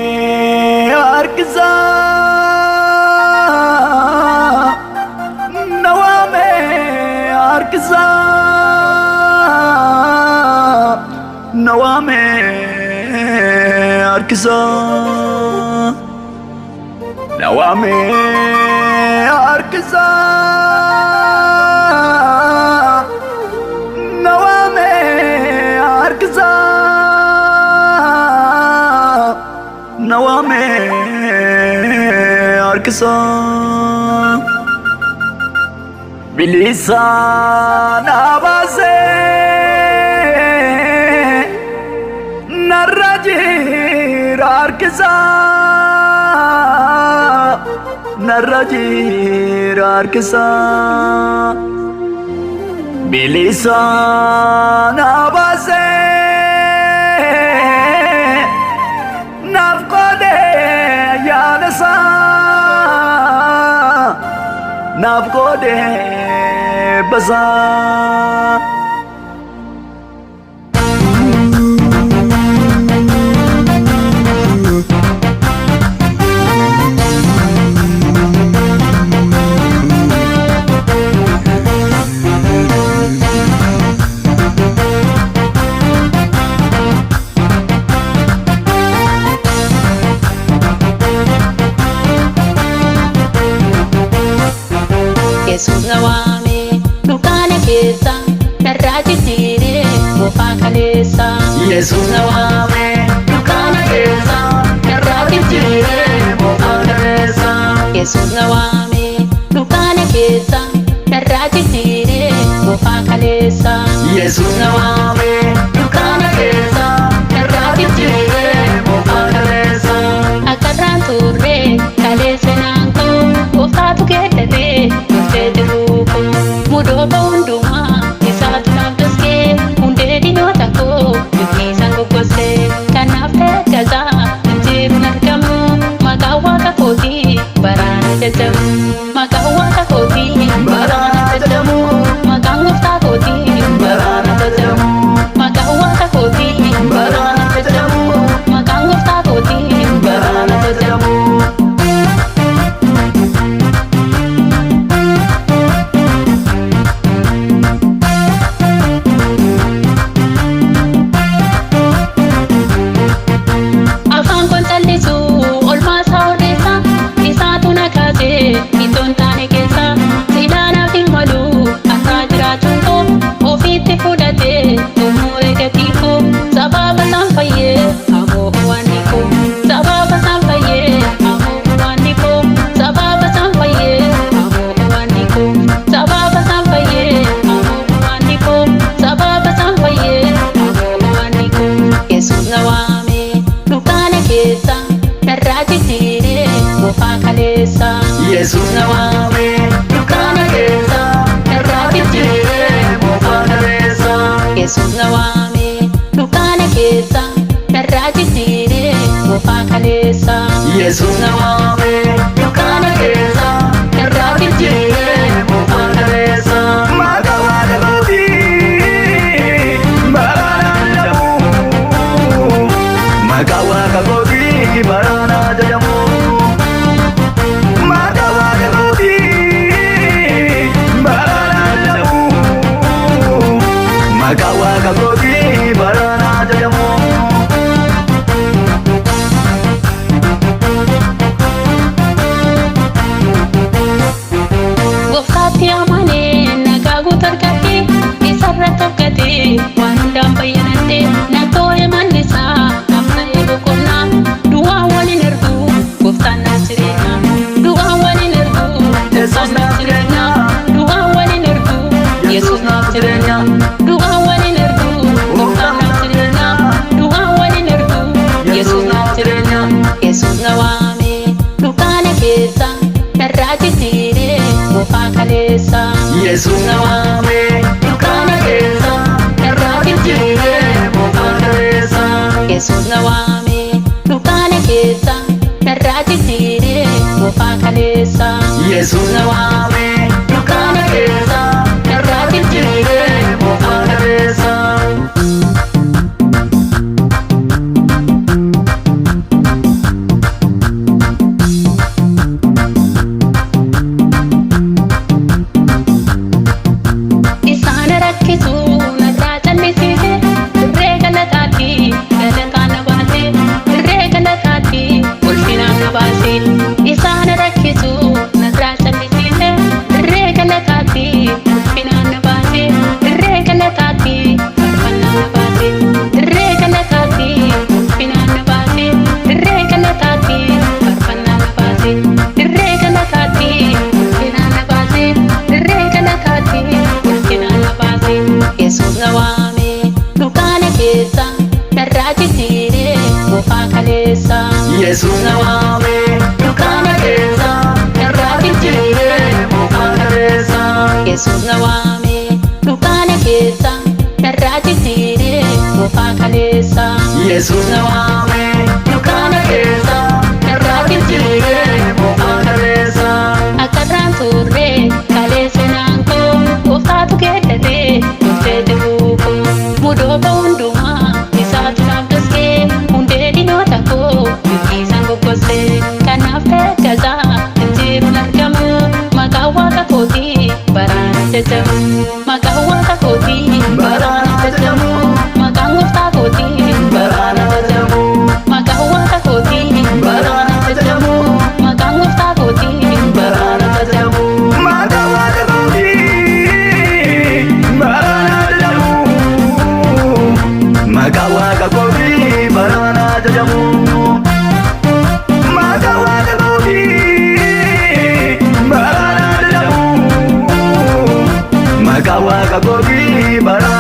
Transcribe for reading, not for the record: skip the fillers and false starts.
نوامي أركزا نوامي أركزا نوامي أركزا نوامي أركزا نوامي أركزا نوامي أركزا بلسان أبازي نرجير أركزا نرجير أركزا بلسان أبازي نافقودي بزا Yesus nawame dukana kesa narraji tire mofa kalesa Yesus nawame dukana kesa narraji tire mofa kalesa Yesus nawame dukana kesa narraji tire mofa kalesa Yesus nawame dukana kesa narraji tire mofa kalesa akaran turre kalesa nanko mofa tukete mudo bonduma isatu nafske unde dinotako nisango kose kanafte gaza jiru narkamu magawaka koti barana jajamu magawaka koti barana jajamu magangufta koti barana jajamu magawaka koti barana jajamu magangufta koti barana jajamu Yesus nawame dukana kesa narraji tire mofa kalesa Yesus nawame dukana kesa narraji tire mofa kalesa Yesus nawame dukana kesa narraji tire mofa kalesa magawada koti barana jamu magawada koti barana jamu Magawaka koti barana jajamu Gofati amane nagagu tarkati isarra tokkati wandam bayanate natoe manisa namna ebukonna duwa wali nerdu goftan nasirena duwa wali nerdu Yesus nasirena duwa wali nerdu Yesus nasirena duwa wali nerdu goftan nasirena duwa wali nerdu Yesus nasirena Yesus nawame dukana kesa narraji tire mofa kalesa Yesus nawame dukana kesa narraji tire mofa kalesa Yesus nawame dukana kesa narraji tire mofa kalesa Yesuus na waame dukkaana keessa narraa jijjiire moofaa kaleessa. Isaan rakkisu narraa callisiise dirree galataatti galataa na baase dirree galataatti ulfinaan na baase. Isaan rakkisu narraa callisiise dirree galataatti ulfinaan na baase dirree galataatti faarfannaa na baase dirree galataatti ulfinaan na baase dirree galataatti faarfannaa na baase dirree galataatti ulfinaan na baase dirree galataatti ulfinaan na baase. Yesuus na waame dukkaana keessa narraa jijjiire moofaa kaleessa. Yesuus na waame dukkaana keessa narraa jijjiire moofaa kaleessa. Yesuus na waame dukkaana keessa narraa jijjiire moofaa kaleessa. Yesuus na waame dukkaana keessa narraa jijjiire moofaa kaleessa. Akkarraan turre kaleessa naangoo gooftaatu geeddaree dursee jiruu koo mudooba hundumaa isaatu naaf doskee hundee dhinoota koo biftiisaan goggosee kanaaf teeggasaa hin jiruun argamu maqaan waaqa kootii baraan ajajamu maqaan waaqa kootii baraan ajajamu maqaan gooftaa kootii baraan ajajamu maqaan waaqa kootii baraan ajajamu maqaan gooftaa kootii baraan ajajamu. Maqaa waaqa kootii baraan ajajamu. Maqaa waaqa kootii baraan ajajamu. Maqaa waaqa kootii baraan ajajamu. Maqaa waaqa kootii baraan